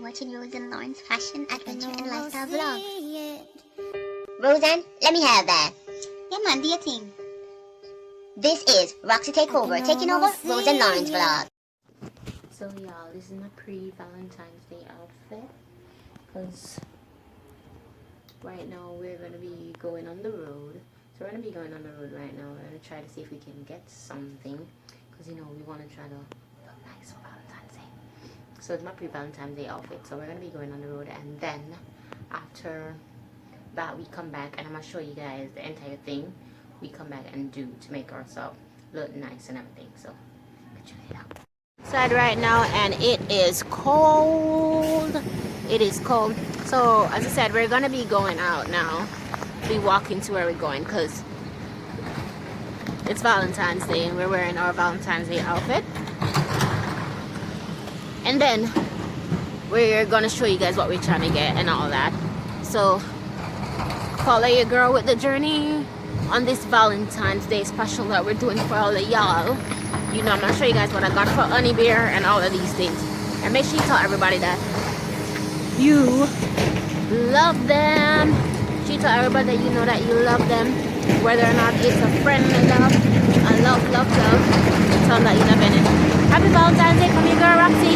watching Rose and Lauren's fashion, adventure, and lifestyle vlog. Roseanne, let me have that. Yeah man, do your thing. This is Roxie Takeover, taking over Rose and Lauren's vlog. So y'all, this is my pre-Valentine's Day outfit. Because right now we're going to be going on the road. So we're going to be going on the road right now. We're going to try to see if we can get something. Because you know, we want to try to look nice for Valentine's Day. So it's my pre-Valentine's Day outfit. So we're going to be going on the road, and then after that we come back and I'm going to show you guys the entire thing we come back and do to make ourselves look nice and everything. So check it out. Outside right now and it is cold. It is cold. So as I said, we're going to be going out now. Be walking to where we're going because it's Valentine's Day and we're wearing our Valentine's Day outfit. And then we're gonna show you guys what we're trying to get and all that. So follow your girl with the journey on this Valentine's Day special that we're doing for all of y'all. You know, I'm gonna show you guys what I got for Honey Bear and all of these things. And make sure you tell everybody that you love them. You tell everybody that you know that you love them, whether or not it's a friendly love, a love. Tell them that you love it. Happy Valentine's Day from your girl Roxie.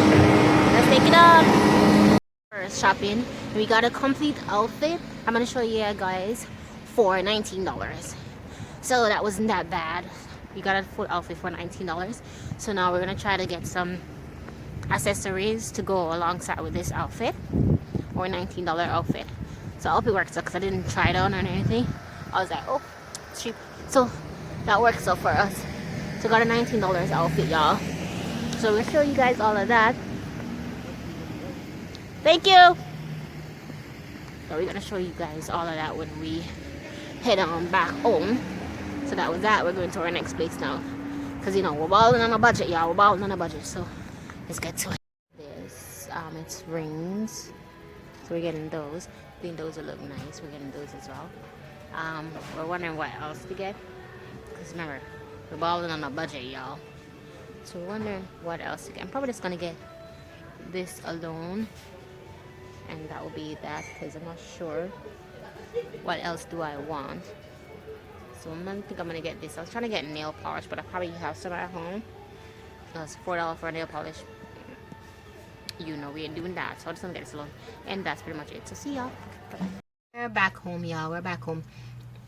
Let's take it up. First shopping, we got a complete outfit. I'm gonna show you guys for $19. So that wasn't that bad. We got a full outfit for $19. So now we're gonna try to get some accessories to go alongside with this outfit, or $19 outfit. So I hope it works out because I didn't try it on or anything. I was like, oh, it's cheap. So that works out for us. So got a $19 outfit, y'all. So we'll show you guys all of that. Thank you. So we're gonna show you guys all of that when we head on back home. So that was that. We're going to our next place now. Because you know, we're balling on a budget, y'all. We're balling on a budget. So let's get to it. This, it's rings. So we're getting those. I think those will look nice. We're getting those as well. We're wondering what else to get. Because remember, we're balling on a budget, y'all. So we're wondering what else to get. I'm probably just going to get this alone. And that will be that. Because I'm not sure what else do I want. So I think I'm going to get this. I was trying to get nail polish, but I probably have some at home. So it's $4 for a nail polish. You know we ain't doing that, so I'm just gonna get this alone. And that's pretty much it. So see y'all. We're back home, y'all. We're back home.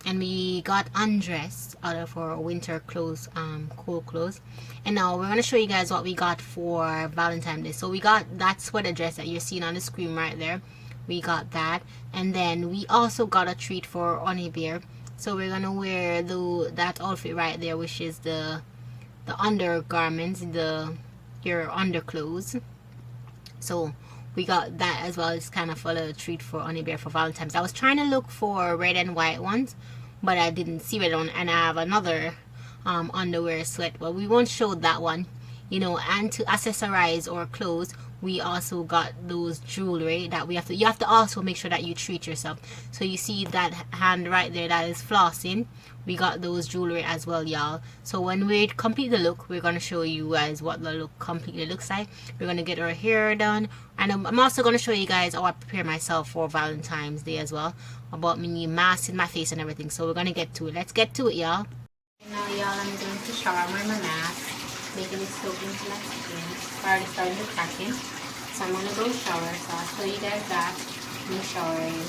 And we got undressed out of our winter clothes, cool clothes. And now we're gonna show you guys what we got for Valentine's Day. So we got that sweater dress that you're seeing on the screen right there. We got that. And then we also got a treat for Honey Bear. So we're gonna wear that outfit right there, which is the undergarments, your underclothes. So we got that as well. It's kind of a little treat for Honey Bear for Valentine's. I was trying to look for red and white ones, but I didn't see red one. And I have another underwear sweat, but we won't show that one. You know, and to accessorize our clothes, we also got those jewelry that you have to also make sure that you treat yourself. So you see that hand right there that is flossing. We got those jewelry as well, y'all. So when we complete the look, we're going to show you guys what the look completely looks like. We're going to get our hair done. And I'm also going to show you guys how I prepare myself for Valentine's Day as well. About me masking my face and everything. So we're going to get to it. Let's get to it, y'all. Now, y'all, I'm going to shower. I'm wearing my mask. Making it soak into my skin. Already starting to cracking. So I'm going to go shower. So I'll show you guys that. Me showering.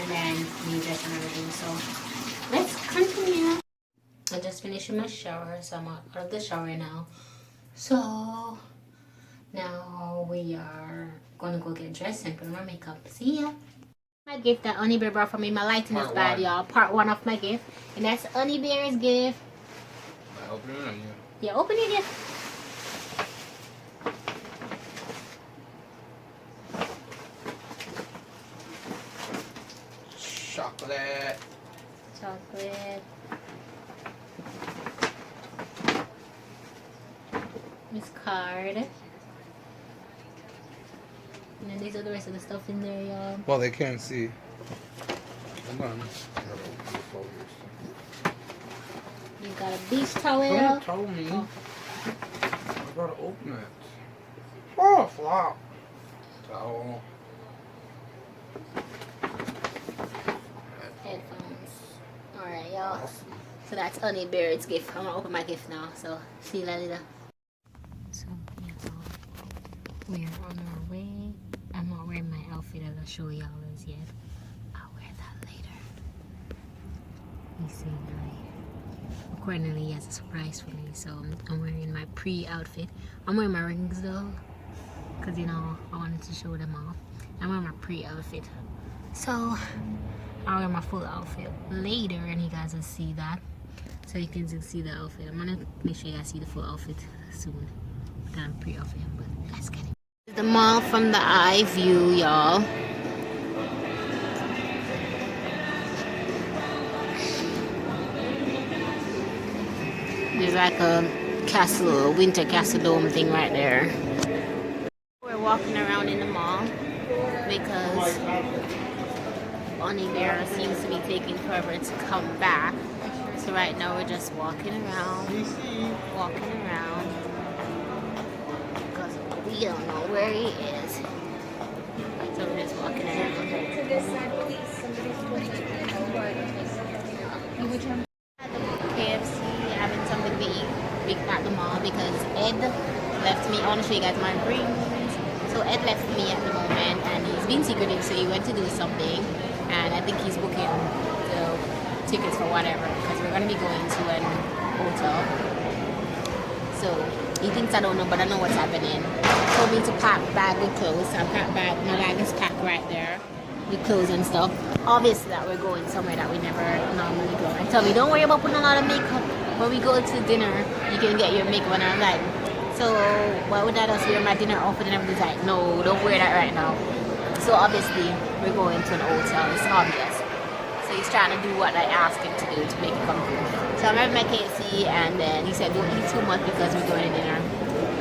And then me dressing and everything. So let's continue. I just finished my shower, so I'm out of the shower now. So now we are gonna go get dressed and put on my makeup. See ya. My gift that Honey Bear brought for me. My lighting is bad, y'all. Part 1 of my gift, and that's Honey Bear's gift. I open it on you. Yeah, open your gift. Chocolate. This card. And then these are the rest of the stuff in there, y'all. Well, they can't see. Hold on. You got a beach towel. Someone told me. Oh. I gotta open it. Oh, flop. Towel. Headphones. Alright, y'all. So that's Honey Bear's gift. I'm gonna open my gift now. So see you later. So yeah, we're on our way. I'm not wearing my outfit as I show y'all as yet. I'll wear that later. You see, accordingly, he has a surprise for me. So I'm wearing my pre-outfit. I'm wearing my rings though, because you know I wanted to show them off. I'm wearing my pre-outfit. So I'll wear my full outfit later and you guys will see that. So you can see the outfit. I'm gonna make sure you guys see the full outfit soon. Kind of pre-outfit, but let's get it. The mall from the eye view, y'all. There's like a castle, a winter castle dome thing right there. We're walking around in the mall because Honey Bear seems to be taking forever to come back. So right now we're just walking around, because we don't know where he is. So we're just walking around. At the KFC, having something to eat at the mall because Ed left me. I want to show you guys my rings. So Ed left me at the moment and he's being secretive, so he went to do something. And I think he's booking the tickets for whatever because we're going to be going to an hotel. So he thinks I don't know, but I know what's happening. He told me to pack bag with clothes. So I packed bag. My bag is packed right there with clothes and stuff. Obviously that we're going somewhere that we never normally go. And tell me, don't worry about putting a lot of makeup. When we go to dinner, you can get your makeup. And I'm like, so why would I just wear my dinner outfit? And everybody's like, no, don't wear that right now. So obviously we're going to an hotel. It's obvious. So he's trying to do what I asked him to do to make it come through. So I'm having my KFC and then he said don't eat too much because we're going to dinner.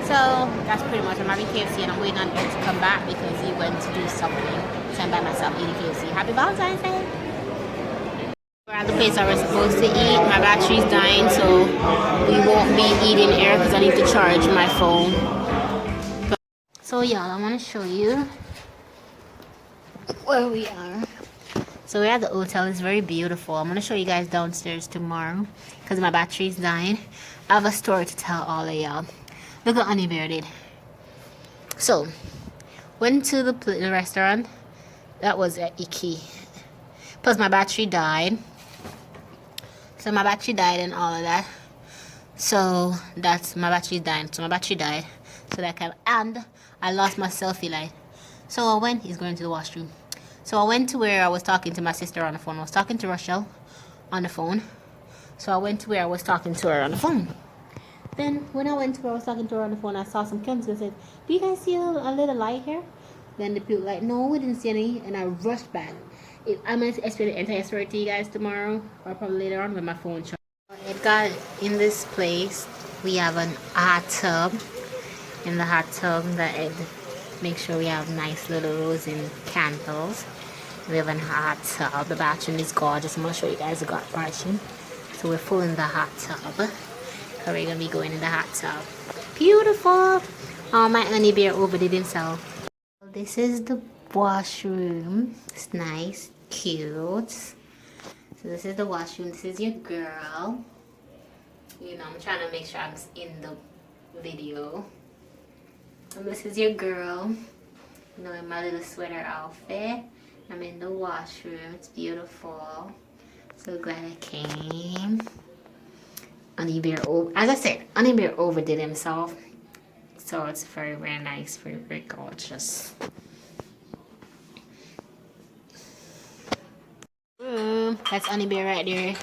So that's pretty much. I'm having KFC and I'm waiting on him to come back because he went to do something. So I'm by myself eating KFC. Happy Valentine's Day! We're at the place I was supposed to eat. My battery's dying, so we won't be eating here because I need to charge my phone. So y'all, I want to show you where we are. So we're at the hotel. It's very beautiful. I'm going to show you guys downstairs tomorrow because my battery's dying. I have a story to tell all of y'all. Look what Honey Bear did. So, went to the restaurant. That was icky. Plus my battery died. So my battery died and all of that. So that's my battery died. So my battery died. So that kind of, and I lost my selfie light. So I went. He's going to the washroom. So I went to where I was talking to my sister on the phone. I was talking to Rochelle on the phone. So I went to where I was talking to her on the phone. Then when I went to where I was talking to her on the phone, I saw some chemicals. I said, do you guys see a little light here? Then the people like, no, we didn't see any. And I rushed back. I'm going to explain the entire story to you guys tomorrow. Or probably later on when my phone charges. God, in this place, we have an hot tub. In the hot tub, make sure we have nice little rosin candles. We have a hot tub. The bathroom is gorgeous. I'm going to show you guys the bathroom. So we're full in the hot tub. So we're going to be going in the hot tub. Beautiful. Oh, my Honey Bear overdid himself. This is the washroom. It's nice, cute. So this is the washroom. This is your girl. You know, I'm trying to make sure I'm in the video. And this is your girl. You know, in my little sweater outfit. I'm in the washroom. It's beautiful. So glad I came. Honey Bear, as I said, Honey Bear overdid himself. So it's very, very nice. Very, very gorgeous. That's Honey Bear right there.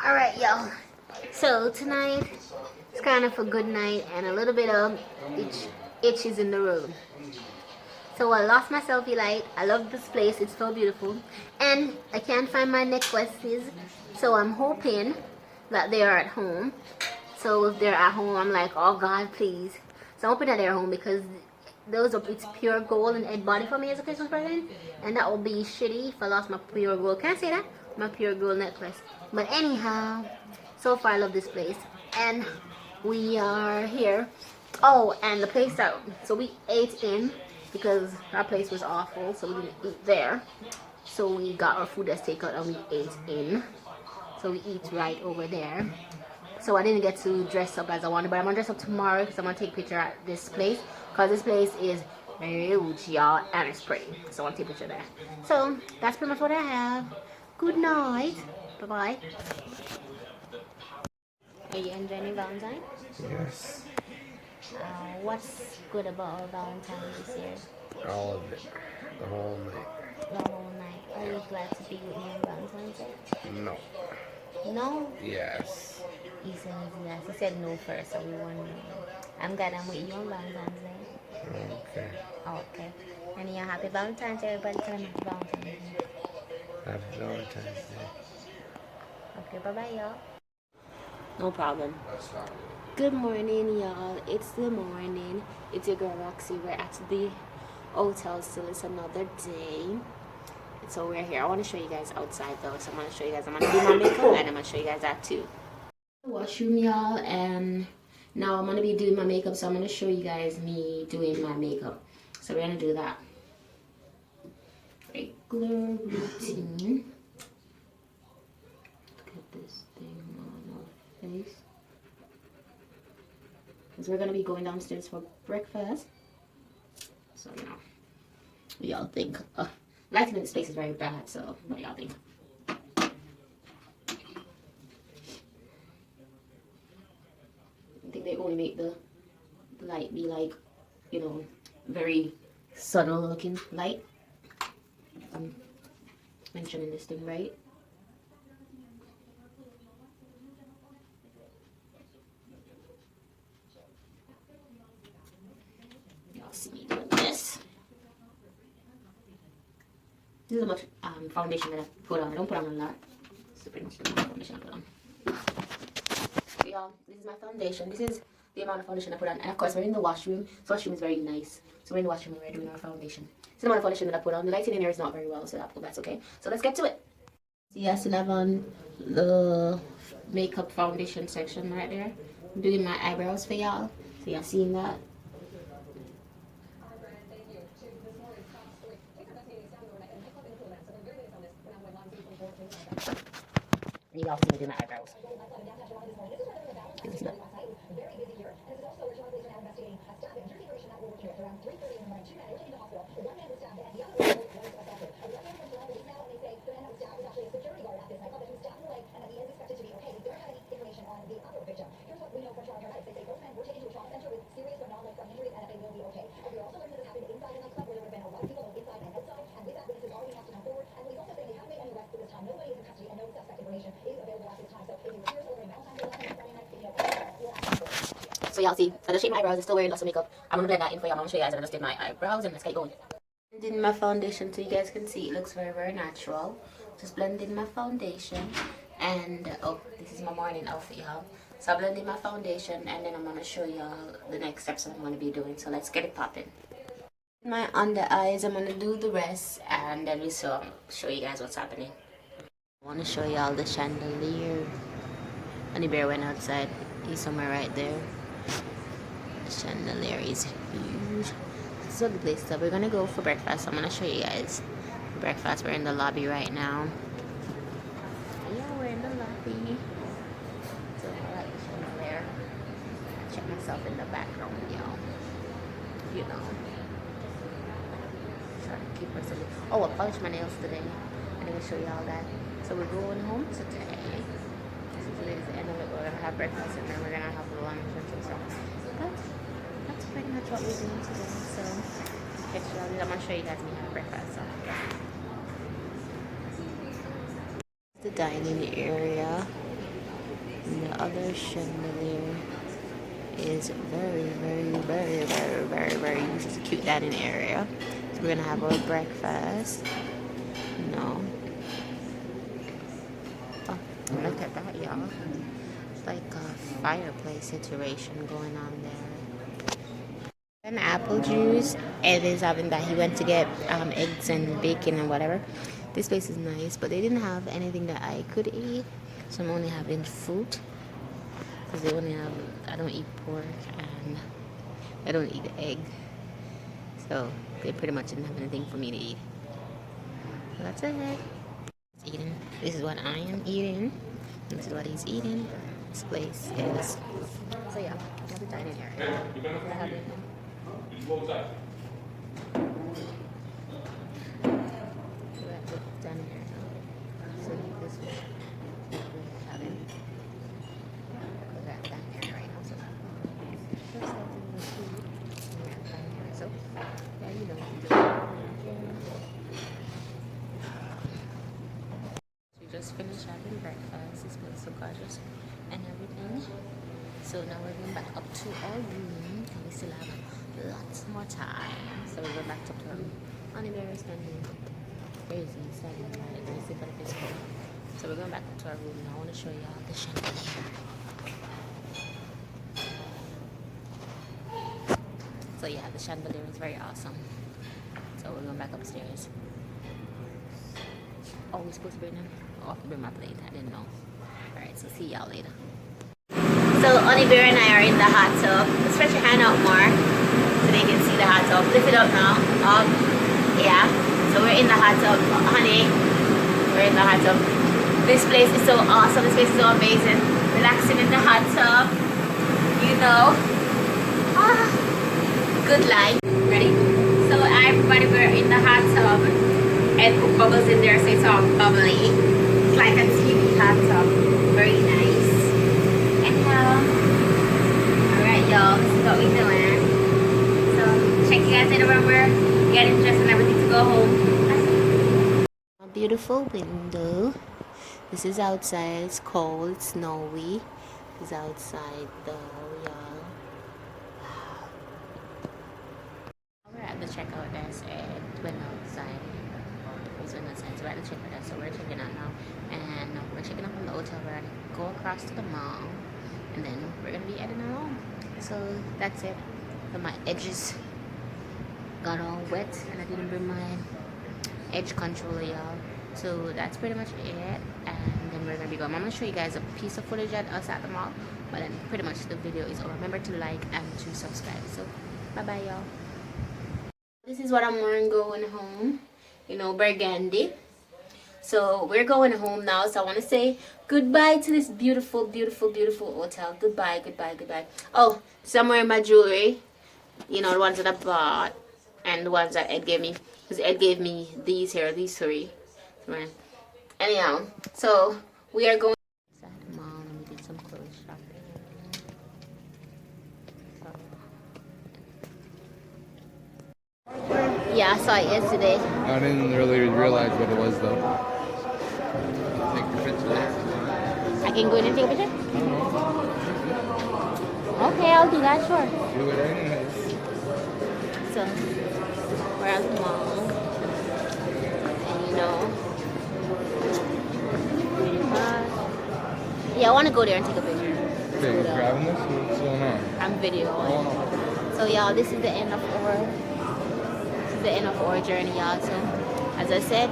Alright, y'all. So tonight, it's kind of a good night and a little bit of itches in the road. So I lost my selfie light. I love this place. It's so beautiful. And I can't find my necklaces. So I'm hoping that they are at home. So if they're at home, I'm like, oh God, please. So I'm hoping that they're home because it's pure gold and Ed bought it for me as a Christmas present. And that would be shitty if I lost my pure gold. Can I say that? My pure gold necklace. But anyhow, so far I love this place. And we are here. Oh, and the place that, so we ate in because our place was awful, so we didn't eat there. So we got our food as takeout and we ate in. So we eat right over there. So I didn't get to dress up as I wanted, but I'm gonna dress up tomorrow because I'm gonna take a picture at this place, because this place is huge, y'all, and it's pretty. So I want to take a picture there. So that's pretty much what I have. Good night. Bye bye. Are you enjoying Valentine? Yes. What's good about Valentine's this year? All of it. The whole night. The whole night. Are you glad to be with me on Valentine's Day? No. No? Yes. He said yes. He said no first, so we won't know. I'm glad I'm with you on Valentine's Day. Okay. Okay. And you're happy Valentine's Day. Everybody tell them happy Valentine's Day. Happy Valentine's Day. Okay, bye-bye, y'all. No problem. Good morning, y'all. It's the morning. It's your girl, Roxie. We're at the hotel still. It's another day. So we're here. I want to show you guys outside, though. So I'm going to show you guys. I'm going to do my makeup, and I'm going to show you guys that, too. Washroom, y'all, and now I'm going to be doing my makeup, so I'm going to show you guys me doing my makeup. So we're going to do that regular routine. Look at this thing on our face, because we're going to be going downstairs for breakfast. So you know, what y'all think? Lighting in this place is very bad, so what do y'all think? I think they only make the light be like, you know, very subtle looking light. I'm mentioning this thing right. Y'all see me doing this. This is how much foundation that I put on. I don't put on a lot. This is pretty much the amount of foundation I put on. So y'all, this is my foundation. This is the amount of foundation I put on. And of course, we're in the washroom. So washroom is very nice. So we're in the washroom and we're doing our foundation. This is the amount of foundation that I put on. The lighting in here is not very well, so that's okay. So let's get to it. See, I still have on the makeup foundation section right there. I'm doing my eyebrows for y'all. So y'all seen that? You all see me do my eyebrows. So y'all see, I just shaped my eyebrows. I'm still wearing lots of makeup. I'm gonna blend that in for y'all. I'm gonna show you guys. I just did my eyebrows and let's get going. Blending my foundation so you guys can see it looks very, very natural. Just blending my foundation, and oh, this is my morning outfit, y'all. So I'm blending my foundation, and then I'm gonna show y'all the next steps that I'm gonna be doing. So let's get it popping. My under eyes, I'm gonna do the rest, and then we show you guys what's happening. I want to show y'all the chandelier. Honey Bear went outside. He's somewhere right there. The chandelier is huge. This is the place that we're gonna go for breakfast. I'm gonna show you guys breakfast. We're in the lobby right now. Yeah, we're in the lobby. So I like the chandelier. Check myself in the background, y'all. You know. Trying to keep myself. Oh, I polished my nails today. I'm gonna show y'all that. So we're going home today. Today's the end of it. We're gonna have breakfast and then we're gonna have lunch and some stuff. But that's pretty much what we're doing today. So I'm gonna show you guys me have breakfast. So the dining area. And the other chandelier is very, very, very, very, very, very huge. It's a cute dining area. So we're gonna have our breakfast. No. Oh, look at that, y'all. It's like a fireplace situation going on there. An apple juice. Ed is having that. He went to get eggs and bacon and whatever. This place is nice, but they didn't have anything that I could eat. So I'm only having fruit. Because they only have, I don't eat pork and I don't eat egg. So they pretty much didn't have anything for me to eat. So that's it. Eating. This is what I am eating. This is what he's eating. This place is. So yeah, I have a dining area. I have it. We're at the dining area. So this is what we're having. We're at the dining area right now. So first I'll do the food. We're at the dining area. So yeah, you know. We just finished having breakfast. This place is so gorgeous and everything. So now we're going back up to our room and we still have lots more time. So we're going back up to our room. Honey Bear is standing crazy, standing right there. See if it's cold. So we're going back up to our room now. I want to show y'all the chandelier. So yeah, the chandelier is very awesome. So we're going back upstairs. Oh, we're supposed to bring them? Oh, I have to bring my plate. I didn't know. Alright, so see y'all later. So Honey Bear and I are in the hot tub. Stretch your hand out more so they can see the hot tub. Lift it up now. Yeah. So we're in the hot tub. Honey, we're in the hot tub. This place is so awesome. This place is so amazing. Relaxing in the hot tub. You know. Good life. Ready? So everybody, we're in the hot tub. And put bubbles in there so it's all bubbly. It's like a TV hot tub. Very nice. Alright y'all, this is what we're doing. So check you guys later when we're getting dressed and everything to go home. A beautiful window. This is outside, it's cold, snowy. It's outside though, y'all. We're at the checkout desk and went outside. So we're at the checkout desk, so we're checking out now. And we're checking out from the hotel. We're gonna go across to the mall. And then we're gonna be heading home. So that's it. So my edges got all wet and I didn't bring my edge controller, y'all. So that's pretty much it. And then we're gonna be going. I'm gonna show you guys a piece of footage at us at the mall. But then pretty much the video is over. Remember to like and to subscribe. So bye bye y'all. This is what I'm wearing going home. You know, burgundy. So we're going home now, so I want to say goodbye to this beautiful, beautiful, beautiful hotel. Goodbye, goodbye, goodbye. Oh, so I'm wearing my jewelry. You know, the ones that I bought and the ones that Ed gave me. Because Ed gave me these here, these three. Anyhow, so we are going inside the mall and we did some clothes shopping. Yeah, I saw it yesterday. I didn't really realize what it was though. Take the picture there. I can go in and take a picture? Okay, I'll do that, sure. Do it anyways. So, we're at the mall. And you know. Yeah, I want to go there and take a picture. Okay, you grabbing this? What's going on? I'm videoing. So, y'all, this is the end of our journey, y'all. So, as I said,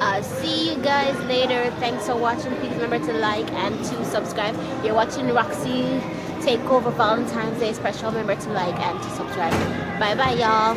I'll see you guys later. Thanks for watching. Please remember to like and to subscribe. You're watching Roxie take over Valentine's Day special. Remember to like and to subscribe. Bye bye y'all.